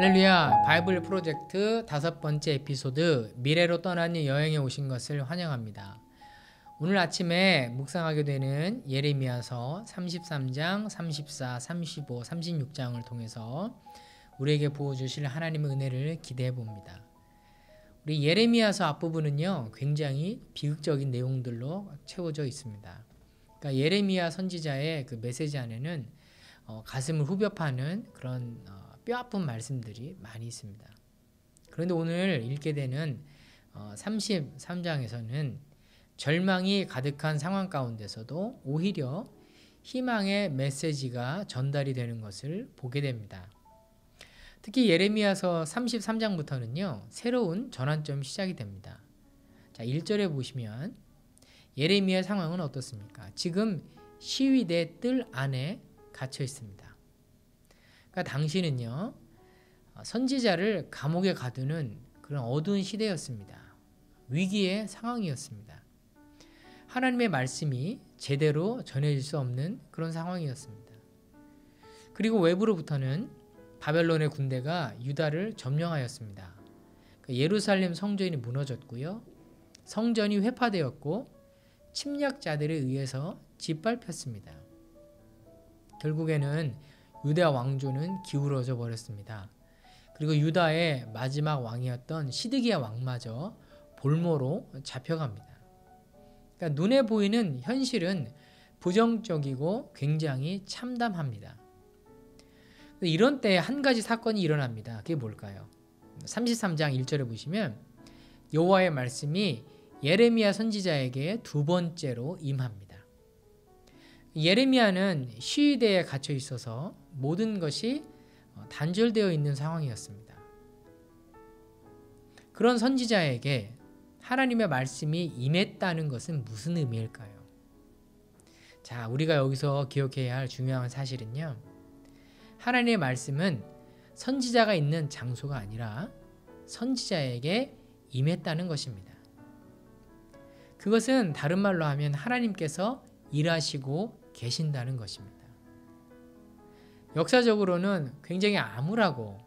할렐루야. 바이블 프로젝트 5번째 에피소드 미래로 떠나는 여행에 오신 것을 환영합니다. 오늘 아침에 묵상하게 되는 예레미야서 33장, 34, 35, 36장을 통해서 우리에게 부어주실 하나님의 은혜를 기대해 봅니다. 우리 예레미야서 앞부분은요, 굉장히 비극적인 내용들로 채워져 있습니다. 그러니까 예레미야 선지자의 그 메시지 안에는 가슴을 후벼 파는 그런 뼈아픈 말씀들이 많이 있습니다. 그런데 오늘 읽게 되는 33장에서는 절망이 가득한 상황 가운데서도 오히려 희망의 메시지가 전달이 되는 것을 보게 됩니다. 특히 예레미야서 33장부터는요, 새로운 전환점이 시작이 됩니다. 자, 1절에 보시면 예레미야의 상황은 어떻습니까? 지금 시위대 뜰 안에 갇혀 있습니다. 그러니까 당시는요, 선지자를 감옥에 가두는 그런 어두운 시대였습니다. 위기의 상황이었습니다. 하나님의 말씀이 제대로 전해질 수 없는 그런 상황이었습니다. 그리고 외부로부터는 바벨론의 군대가 유다를 점령하였습니다. 예루살렘 성전이 무너졌고요, 성전이 회파되었고 침략자들에 의해서 짓밟혔습니다. 결국에는 유다 왕조는 기울어져 버렸습니다. 그리고 유다의 마지막 왕이었던 시드기야 왕마저 볼모로 잡혀갑니다. 그러니까 눈에 보이는 현실은 부정적이고 굉장히 참담합니다. 이런 때 한 가지 사건이 일어납니다. 그게 뭘까요? 33장 1절에 보시면 여호와의 말씀이 예레미야 선지자에게 두 번째로 임합니다. 예레미야는 시위대에 갇혀 있어서 모든 것이 단절되어 있는 상황이었습니다. 그런 선지자에게 하나님의 말씀이 임했다는 것은 무슨 의미일까요? 자, 우리가 여기서 기억해야 할 중요한 사실은요, 하나님의 말씀은 선지자가 있는 장소가 아니라 선지자에게 임했다는 것입니다. 그것은 다른 말로 하면 하나님께서 일하시고 계신다는 것입니다. 역사적으로는 굉장히 암울하고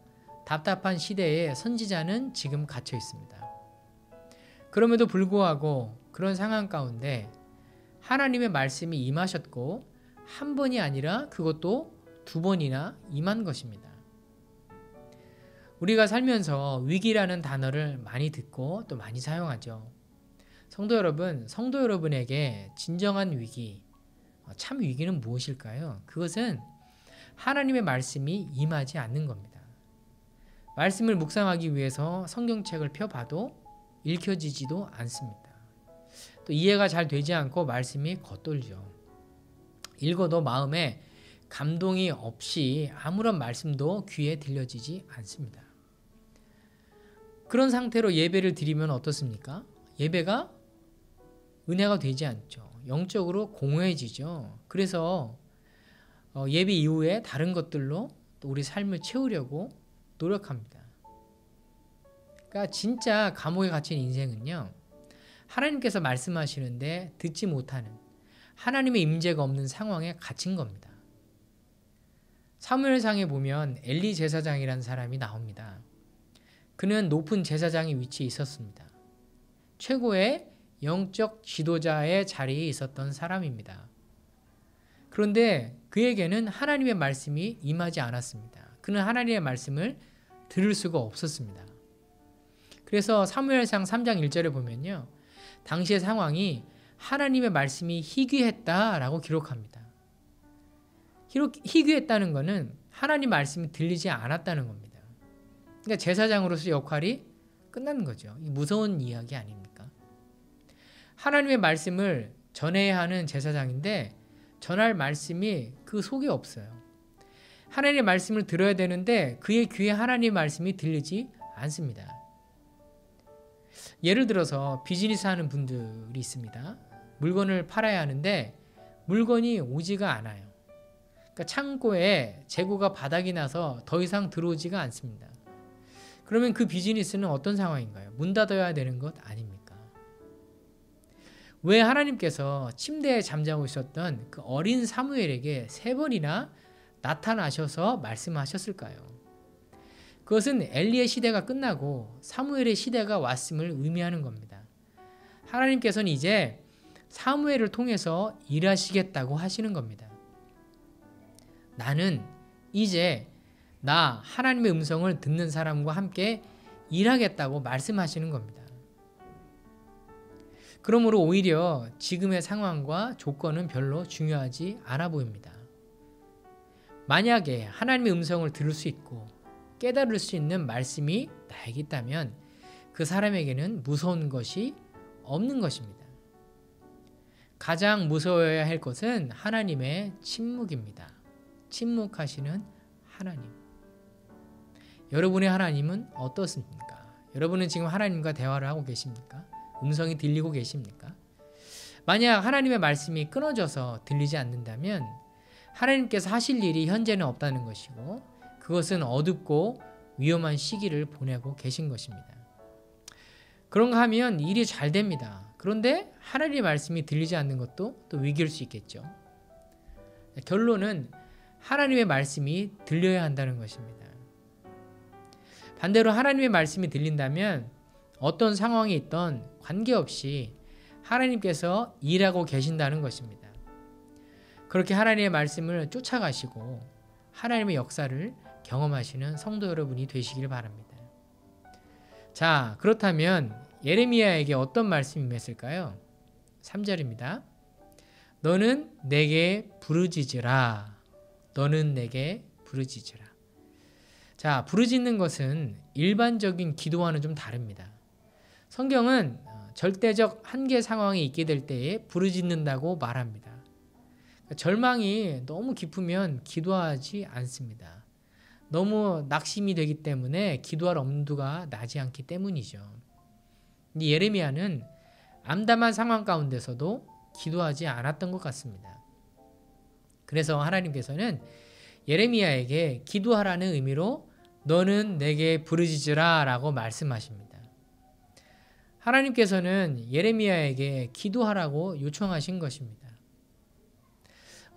답답한 시대에 선지자는 지금 갇혀 있습니다. 그럼에도 불구하고 그런 상황 가운데 하나님의 말씀이 임하셨고 한 번이 아니라 그것도 두 번이나 임한 것입니다. 우리가 살면서 위기라는 단어를 많이 듣고 또 많이 사용하죠. 성도 여러분에게 진정한 위기, 참 위기는 무엇일까요? 그것은 하나님의 말씀이 임하지 않는 겁니다. 말씀을 묵상하기 위해서 성경책을 펴봐도 읽혀지지도 않습니다. 또 이해가 잘 되지 않고 말씀이 겉돌죠. 읽어도 마음에 감동이 없이 아무런 말씀도 귀에 들려지지 않습니다. 그런 상태로 예배를 드리면 어떻습니까? 예배가 은혜가 되지 않죠. 영적으로 공허해지죠. 그래서 예배 이후에 다른 것들로 또 우리 삶을 채우려고 노력합니다. 그러니까 진짜 감옥에 갇힌 인생은요, 하나님께서 말씀하시는데 듣지 못하는 하나님의 임재가 없는 상황에 갇힌 겁니다. 사무엘상에 보면 엘리 제사장이라는 사람이 나옵니다. 그는 높은 제사장의 위치에 있었습니다. 최고의 영적 지도자의 자리에 있었던 사람입니다. 그런데 그에게는 하나님의 말씀이 임하지 않았습니다. 그는 하나님의 말씀을 들을 수가 없었습니다. 그래서 사무엘상 3장 1절에 보면요, 당시의 상황이 하나님의 말씀이 희귀했다라고 기록합니다. 희귀했다는 것은 하나님 말씀이 들리지 않았다는 겁니다. 그러니까 제사장으로서 역할이 끝나는 거죠. 무서운 이야기 아닙니까? 하나님의 말씀을 전해야 하는 제사장인데 전할 말씀이 그 속에 없어요. 하나님의 말씀을 들어야 되는데 그의 귀에 하나님의 말씀이 들리지 않습니다. 예를 들어서 비즈니스 하는 분들이 있습니다. 물건을 팔아야 하는데 물건이 오지가 않아요. 그러니까 창고에 재고가 바닥이 나서 더 이상 들어오지가 않습니다. 그러면 그 비즈니스는 어떤 상황인가요? 문 닫아야 되는 것 아닙니까? 왜 하나님께서 침대에 잠자고 있었던 그 어린 사무엘에게 3번이나 나타나셔서 말씀하셨을까요? 그것은 엘리의 시대가 끝나고 사무엘의 시대가 왔음을 의미하는 겁니다. 하나님께서는 이제 사무엘을 통해서 일하시겠다고 하시는 겁니다. 나는 이제 나 하나님의 음성을 듣는 사람과 함께 일하겠다고 말씀하시는 겁니다. 그러므로 오히려 지금의 상황과 조건은 별로 중요하지 않아 보입니다. 만약에 하나님의 음성을 들을 수 있고 깨달을 수 있는 말씀이 나에게 있다면 그 사람에게는 무서운 것이 없는 것입니다. 가장 무서워해야 할 것은 하나님의 침묵입니다. 침묵하시는 하나님. 여러분의 하나님은 어떻습니까? 여러분은 지금 하나님과 대화를 하고 계십니까? 음성이 들리고 계십니까? 만약 하나님의 말씀이 끊어져서 들리지 않는다면 하나님께서 하실 일이 현재는 없다는 것이고 그것은 어둡고 위험한 시기를 보내고 계신 것입니다. 그런가 하면 일이 잘 됩니다. 그런데 하나님의 말씀이 들리지 않는 것도 또 위기일 수 있겠죠. 결론은 하나님의 말씀이 들려야 한다는 것입니다. 반대로 하나님의 말씀이 들린다면 어떤 상황이 있던 관계없이 하나님께서 일하고 계신다는 것입니다. 그렇게 하나님의 말씀을 쫓아가시고 하나님의 역사를 경험하시는 성도 여러분이 되시길 바랍니다. 자, 그렇다면 예레미야에게 어떤 말씀이 임했을까요? 3절입니다. 너는 내게 부르짖으라. 너는 내게 부르짖으라. 자, 부르짖는 것은 일반적인 기도와는 좀 다릅니다. 성경은 절대적 한계 상황에 있게 될 때에 부르짖는다고 말합니다. 절망이 너무 깊으면 기도하지 않습니다. 너무 낙심이 되기 때문에 기도할 엄두가 나지 않기 때문이죠. 예레미야는 암담한 상황 가운데서도 기도하지 않았던 것 같습니다. 그래서 하나님께서는 예레미야에게 기도하라는 의미로 너는 내게 부르짖으라 라고 말씀하십니다. 하나님께서는 예레미야에게 기도하라고 요청하신 것입니다.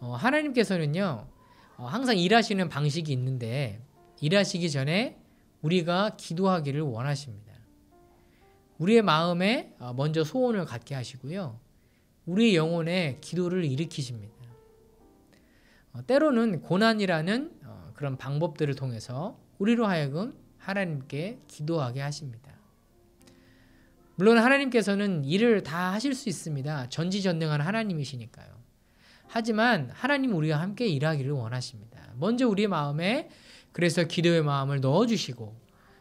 하나님께서는요, 항상 일하시는 방식이 있는데 일하시기 전에 우리가 기도하기를 원하십니다. 우리의 마음에 먼저 소원을 갖게 하시고요. 우리의 영혼에 기도를 일으키십니다. 때로는 고난이라는 그런 방법들을 통해서 우리로 하여금 하나님께 기도하게 하십니다. 물론 하나님께서는 일을 다 하실 수 있습니다. 전지전능한 하나님이시니까요. 하지만 하나님 우리와 함께 일하기를 원하십니다. 먼저 우리의 마음에 그래서 기도의 마음을 넣어주시고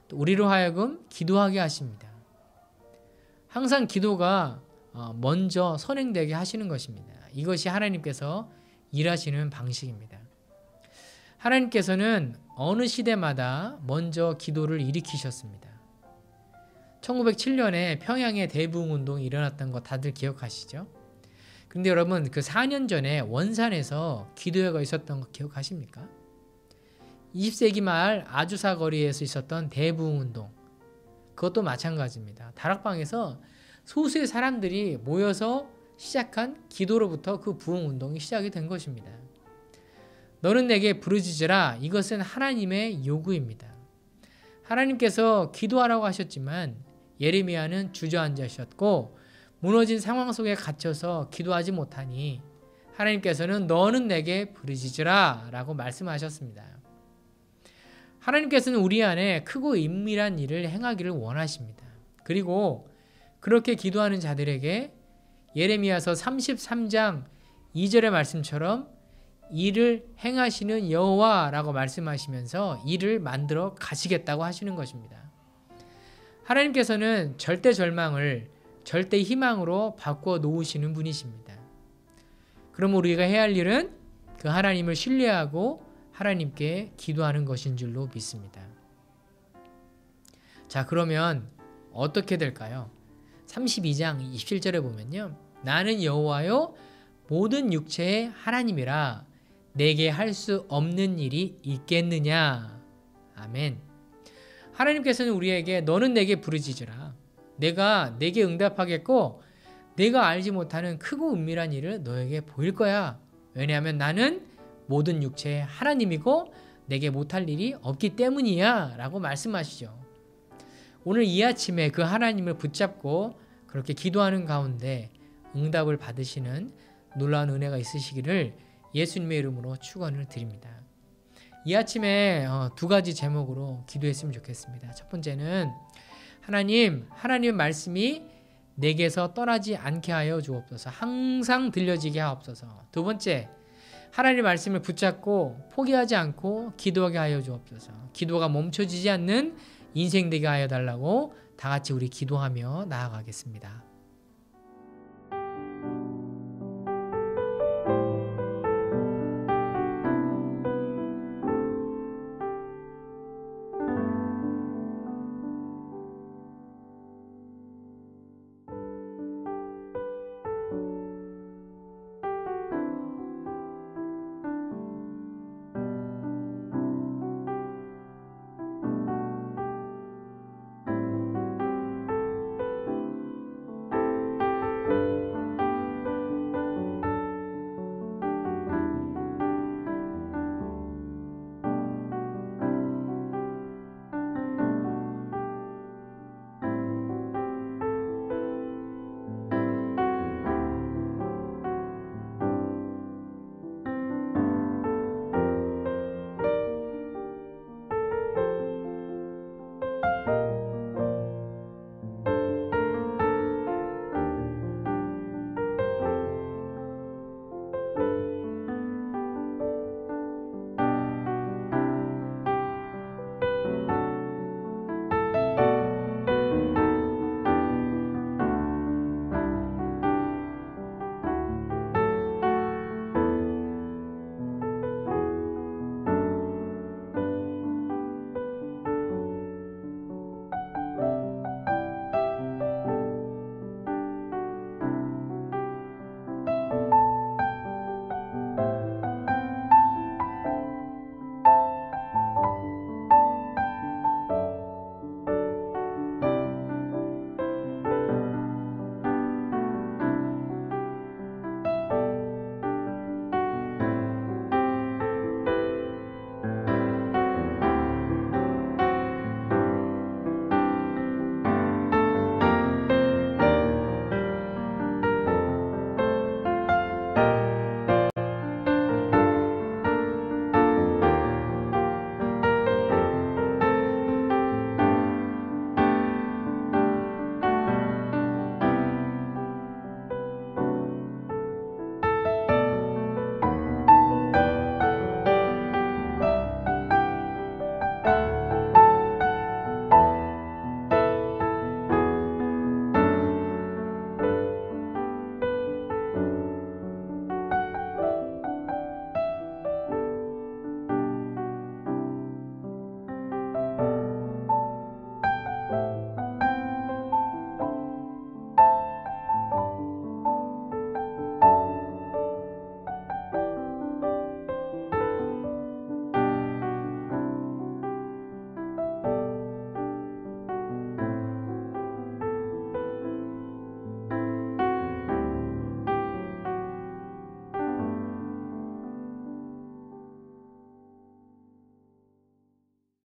또 우리로 하여금 기도하게 하십니다. 항상 기도가 먼저 선행되게 하시는 것입니다. 이것이 하나님께서 일하시는 방식입니다. 하나님께서는 어느 시대마다 먼저 기도를 일으키셨습니다. 1907년에 평양의 대부흥운동이 일어났던 거 다들 기억하시죠? 근데 여러분 그 4년 전에 원산에서 기도회가 있었던 거 기억하십니까? 20세기 말 아주사 거리에서 있었던 대부흥운동, 그것도 마찬가지입니다. 다락방에서 소수의 사람들이 모여서 시작한 기도로부터 그 부흥운동이 시작이 된 것입니다. 너는 내게 부르짖으라. 이것은 하나님의 요구입니다. 하나님께서 기도하라고 하셨지만 예레미야는 주저앉으셨고 무너진 상황 속에 갇혀서 기도하지 못하니 하나님께서는 너는 내게 부르짖으라 라고 말씀하셨습니다. 하나님께서는 우리 안에 크고 은밀한 일을 행하기를 원하십니다. 그리고 그렇게 기도하는 자들에게 예레미야서 33장 2절의 말씀처럼 일을 행하시는 여호와라고 말씀하시면서 일을 만들어 가시겠다고 하시는 것입니다. 하나님께서는 절대 절망을 절대 희망으로 바꿔 놓으시는 분이십니다. 그럼 우리가 해야 할 일은 그 하나님을 신뢰하고 하나님께 기도하는 것인 줄로 믿습니다. 자, 그러면 어떻게 될까요? 32장 27절에 보면요. 나는 여호와요 모든 육체의 하나님이라 내게 할 수 없는 일이 있겠느냐. 아멘. 하나님께서는 우리에게 너는 내게 부르짖으라. 내가 내게 응답하겠고 내가 알지 못하는 크고 은밀한 일을 너에게 보일 거야. 왜냐하면 나는 모든 육체의 하나님이고 내게 못할 일이 없기 때문이야 라고 말씀하시죠. 오늘 이 아침에 그 하나님을 붙잡고 그렇게 기도하는 가운데 응답을 받으시는 놀라운 은혜가 있으시기를 예수님의 이름으로 축원을 드립니다. 이 아침에 두 가지 제목으로 기도했으면 좋겠습니다. 첫 번째는 하나님의 말씀이 내게서 떠나지 않게 하여 주옵소서. 항상 들려지게 하옵소서. 두 번째, 하나님의 말씀을 붙잡고 포기하지 않고 기도하게 하여 주옵소서. 기도가 멈춰지지 않는 인생 되게 하여 달라고 다 같이 우리 기도하며 나아가겠습니다.